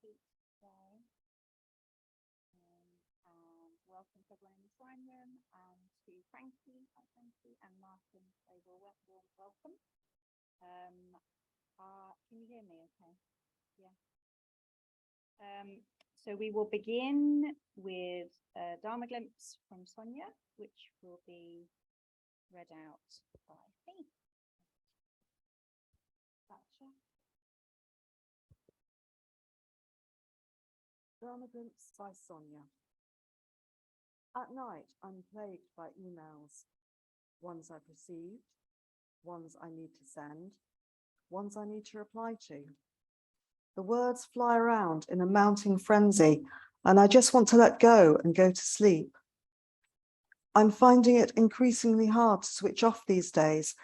repeat today. And welcome to everyone in the sign room and to Frankie, and Martin. They will welcome. Can you hear me okay? Yeah. So we will begin with a Dharma glimpse from Sonia, which will be read out by me. Dharma glimpse by Sonia. At night, I'm plagued by emails. Ones I've received, ones I need to send, ones I need to reply to. The words fly around in a mounting frenzy, and I just want to let go and go to sleep. I'm finding it increasingly hard to switch off these days,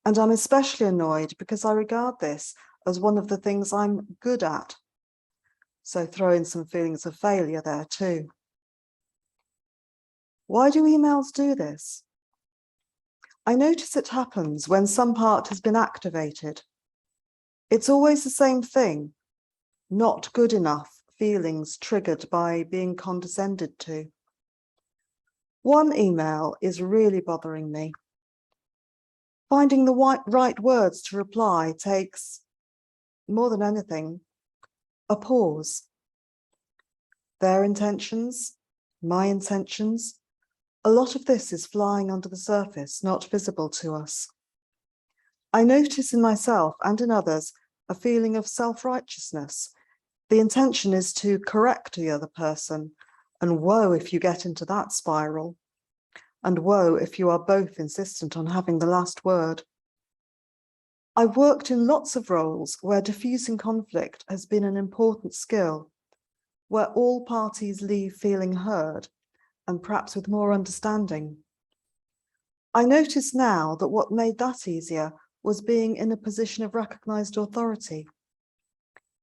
and I'm especially annoyed because I regard this as one of the things I'm good at. So throw in some feelings of failure there too. Why do emails do this? I notice it happens when some part has been activated. It's always the same thing, not good enough feelings triggered by being condescended to. One email is really bothering me. Finding the right words to reply takes, more than anything, a pause. Their intentions, my intentions, a lot of this is flying under the surface, not visible to us. I notice in myself and in others a feeling of self-righteousness. The intention is to correct the other person, and woe if you get into that spiral, and woe if you are both insistent on having the last word. I've worked in lots of roles where diffusing conflict has been an important skill, where all parties leave feeling heard, and perhaps with more understanding. I notice now that what made that easier was being in a position of recognized authority.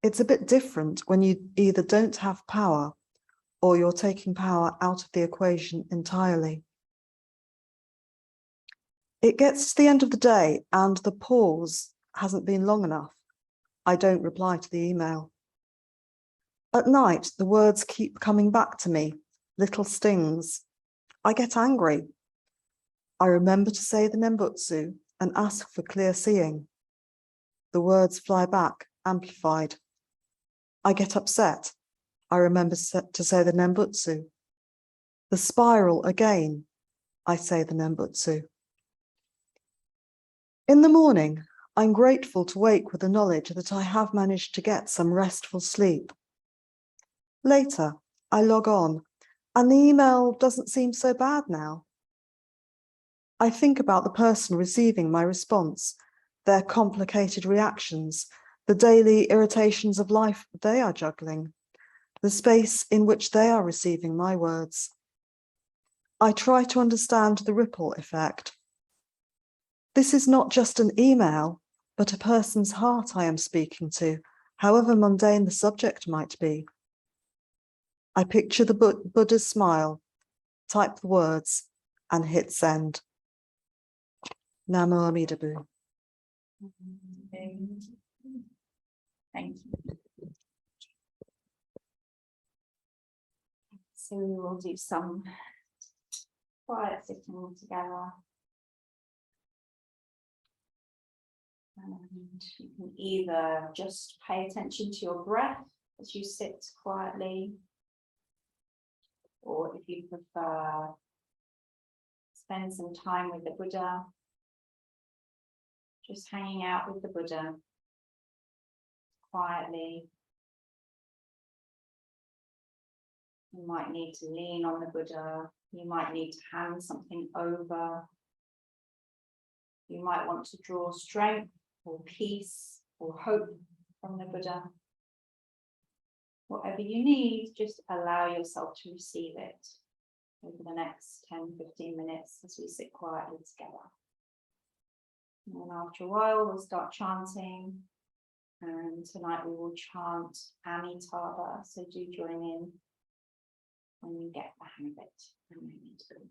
It's a bit different when you either don't have power or you're taking power out of the equation entirely. It gets to the end of the day and the pause hasn't been long enough. I don't reply to the email. At night, the words keep coming back to me, little stings. I get angry. I remember to say the Nembutsu and ask for clear seeing. The words fly back, amplified. I get upset. I remember to say the Nembutsu. The spiral again. I say the Nembutsu. In the morning, I'm grateful to wake with the knowledge that I have managed to get some restful sleep. Later, I log on, and the email doesn't seem so bad now. I think about the person receiving my response, their complicated reactions, the daily irritations of life they are juggling, the space in which they are receiving my words. I try to understand the ripple effect. This is not just an email, but a person's heart I am speaking to, however mundane the subject might be. I picture the Buddha's smile, type the words, and hit send. Namo Amida Butsu. Thank you. So we will do some quiet sitting together. And you can either just pay attention to your breath as you sit quietly, or if you prefer, spend some time with the Buddha, just hanging out with the Buddha quietly. You might need to lean on the Buddha. You might need to hand something over. You might want to draw strength or peace or hope from the Buddha. Whatever you need, just allow yourself to receive it over the next 10-15 minutes as we sit quietly together. And then after a while, we'll start chanting. And tonight we will chant Amitabha, so do join in when you get the hang of it.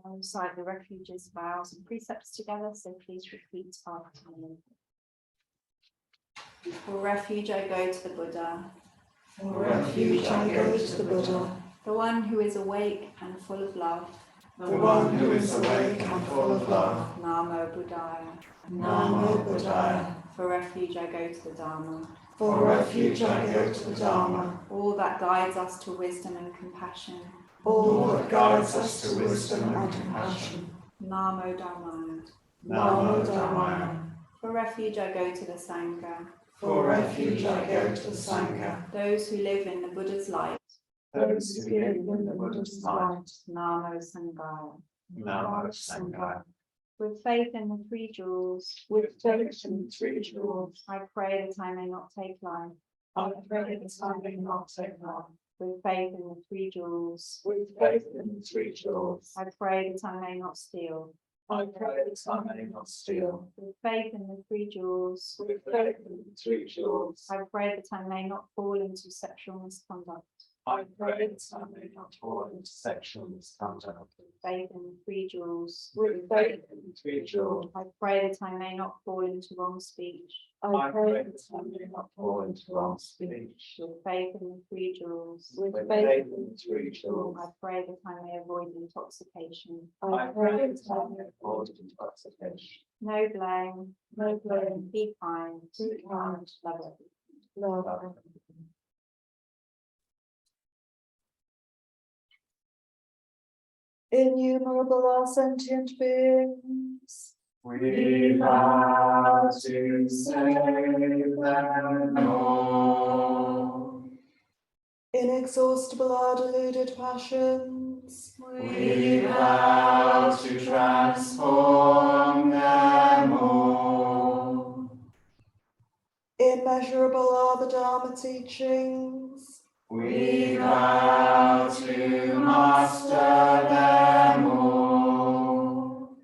Recite the refuge's vows and precepts together, so please repeat after me. For refuge I go to the Buddha. For refuge I go to the Buddha, The one who is awake and full of love. the one who is awake and full of love. Namo Buddhaya. Namo Buddhaya. For refuge I go to the Dharma. For refuge I go to the Dharma, All that guides us to wisdom and compassion. all that guides us to wisdom and compassion. Namo Dharmaya. Namo Dhammaya. For refuge I go to the Sangha. For refuge I go to the Sangha, Those who live in the Buddha's light. those who live in the Buddha's light. Namo Sanghaya. Namo Sangha. With faith in the three jewels, With faith in the three jewels, I pray that I may not take life. I pray that I may not take life. With faith in the three jewels, With faith in the three jewels, I pray that I may not steal. I pray that I may not steal. With faith in the three jewels, With faith in the three jewels, I pray that I may not fall into sexual misconduct. I pray that I may not fall into sexual misconduct. With faith in the three jewels, With faith in the three jewels, I pray that I may not fall into wrong speech. I pray that I may not fall into wrong speech. With faith in the three jewels, With faith in the three jewels, I pray that I may avoid intoxication. I pray that I may avoid intoxication. No blame, No blame, be kind, be kind, love it. love. Innumerable are sentient beings. We vow to save them all. Inexhaustible are deluded passions. We vow to transform them all. Immeasurable are the Dharma teachings. We vow to master them all.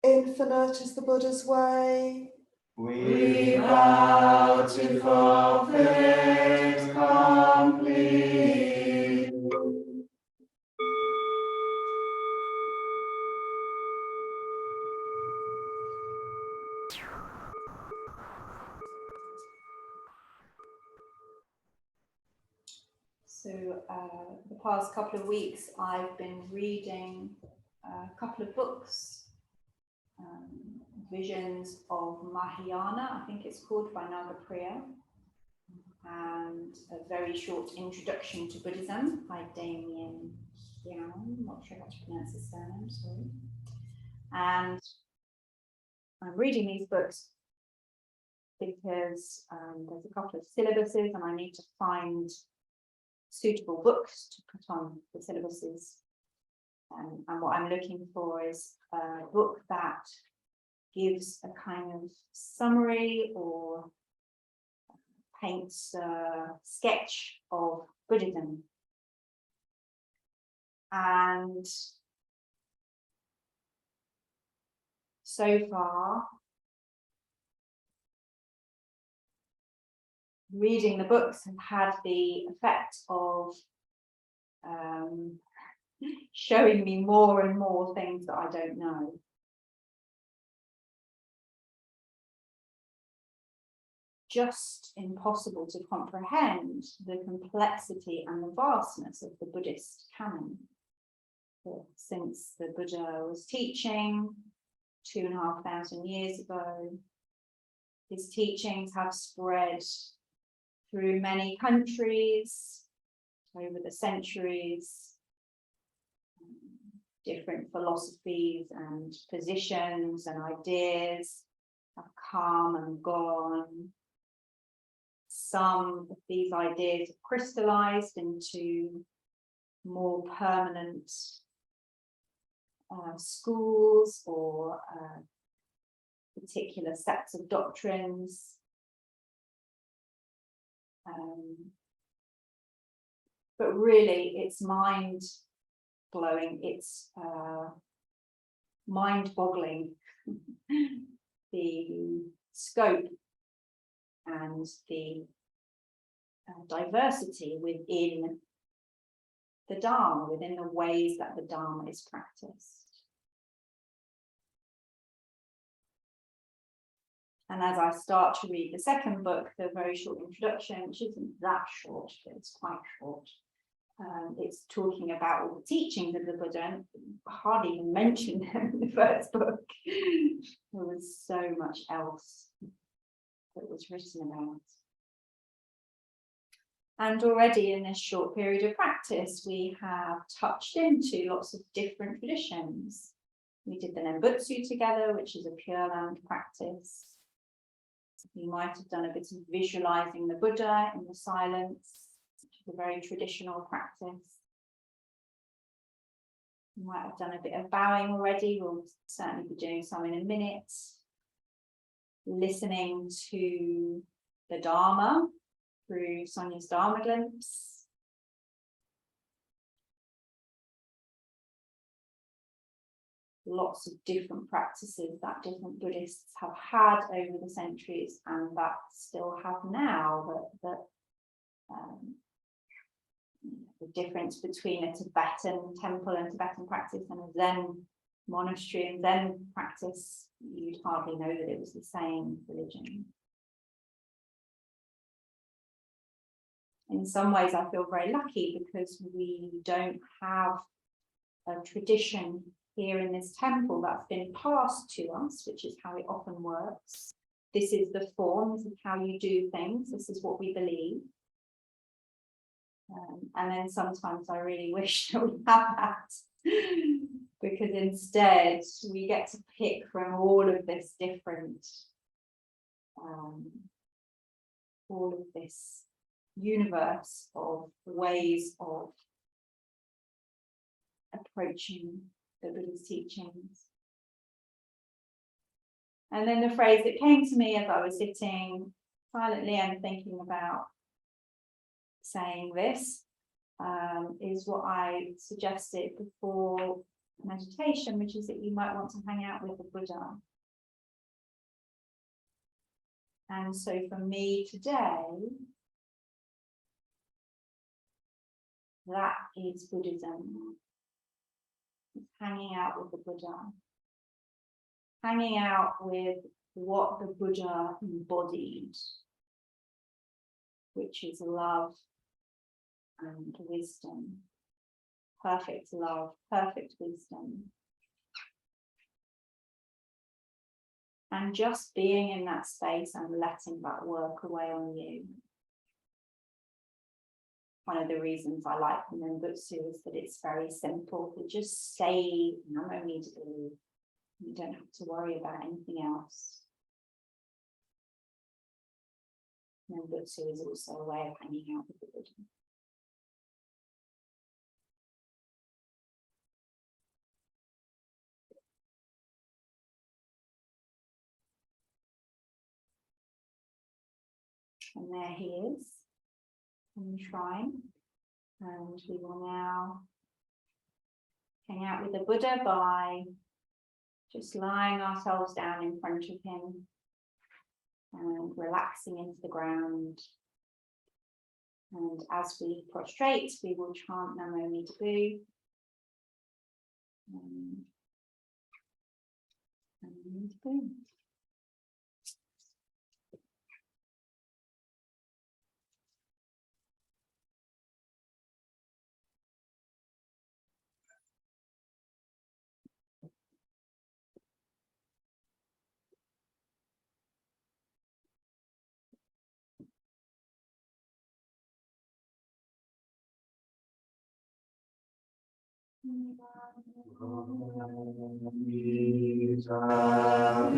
Infinite is the Buddha's way. We vow to fulfill it completely. So the past couple of weeks, I've been reading a couple of books, Visions of Mahayana, I think it's called, by Nagapriya, and a very short introduction to Buddhism by Damien Young. Not sure how to pronounce his surname, sorry. And I'm reading these books because there's a couple of syllabuses and I need to find suitable books to put on the syllabuses. And what I'm looking for is a book that gives a kind of summary or paints a sketch of Buddhism. And so far, reading the books have had the effect of showing me more and more things that I don't know. Just impossible to comprehend the complexity and the vastness of the Buddhist canon. Since the Buddha was teaching 2,500 years ago, his teachings have spread through many countries over the centuries. Different philosophies and positions and ideas have come and gone. Some of these ideas have crystallized into more permanent schools or particular sets of doctrines. But really, it's mind-blowing, it's mind-boggling, the scope and the diversity within the Dharma, within the ways that the Dharma is practiced. And as I start to read the second book, the very short introduction, which isn't that short, but it's quite short, it's talking about all the teachings of the Buddha, and hardly even mentioned them in the first book. There was so much else that was written about. And already in this short period of practice, we have touched into lots of different traditions. We did the Nembutsu together, which is a Pure Land practice. We might have done a bit of visualizing the Buddha in the silence, which is a very traditional practice. We might have done a bit of bowing already. We'll certainly be doing some in a minute. Listening to the Dharma through Sonia's Dharma glimpse. Lots of different practices that different Buddhists have had over the centuries and that still have now. The difference between a Tibetan temple and Tibetan practice and a Zen monastery and Zen practice, you'd hardly know that it was the same religion. In some ways, I feel very lucky because we don't have a tradition here in this temple that's been passed to us, which is how it often works. This is the form, this is how you do things, this is what we believe. And then sometimes I really wish that we had that, because instead we get to pick from all of this different, all of this universe of ways of approaching the Buddha's teachings. And then the phrase that came to me as I was sitting silently and thinking about saying this is what I suggested before meditation, which is that you might want to hang out with the Buddha. And so for me today, that is Buddhism. It's hanging out with the Buddha. Hanging out with what the Buddha embodied, which is love and wisdom. Perfect love, perfect wisdom. And just being in that space and letting that work away on you. One of the reasons I like the Nembutsu is that it's very simple. You just say Namo immediately. You don't have to worry about anything else. Nembutsu is also a way of hanging out with the Buddha. And there he is in the shrine. And we will now hang out with the Buddha by just lying ourselves down in front of him and relaxing into the ground. And as we prostrate, we will chant Namo Mita Bu. Namo Mita Bu.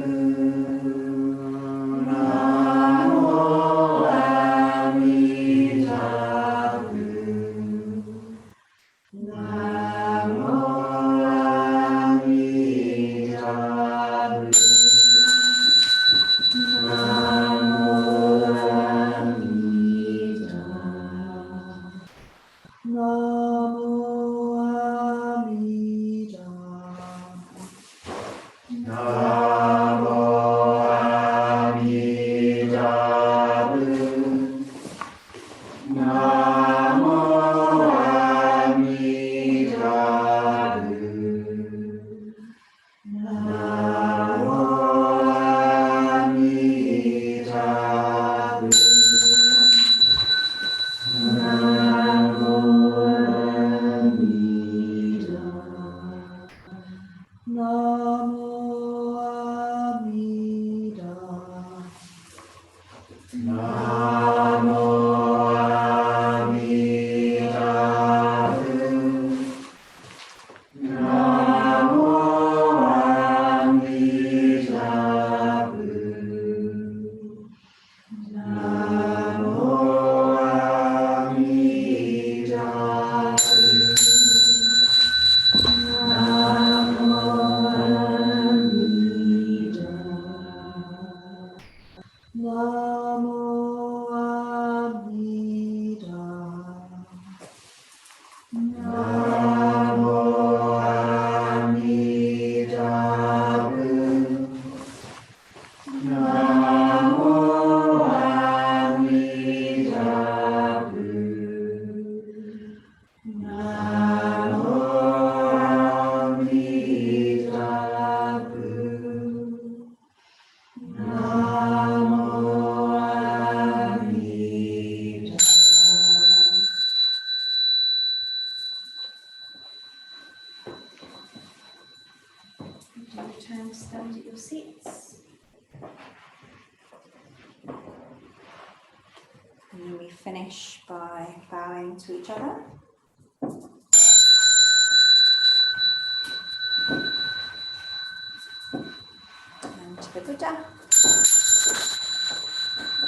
finish by bowing to each other. And to the Buddha.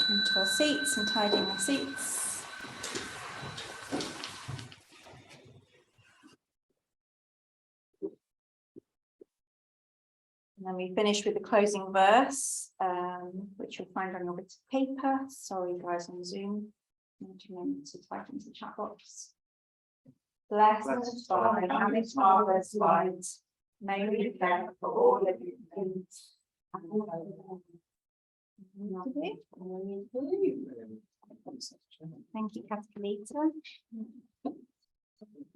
And to our seats and tidying our seats. And then we finish with the closing verse, which you'll find on your bit of paper. Sorry, guys, on Zoom. I'm going to type into the chat box. Blessed by the Father's light, may we care for all living things. Thank you, Catholica.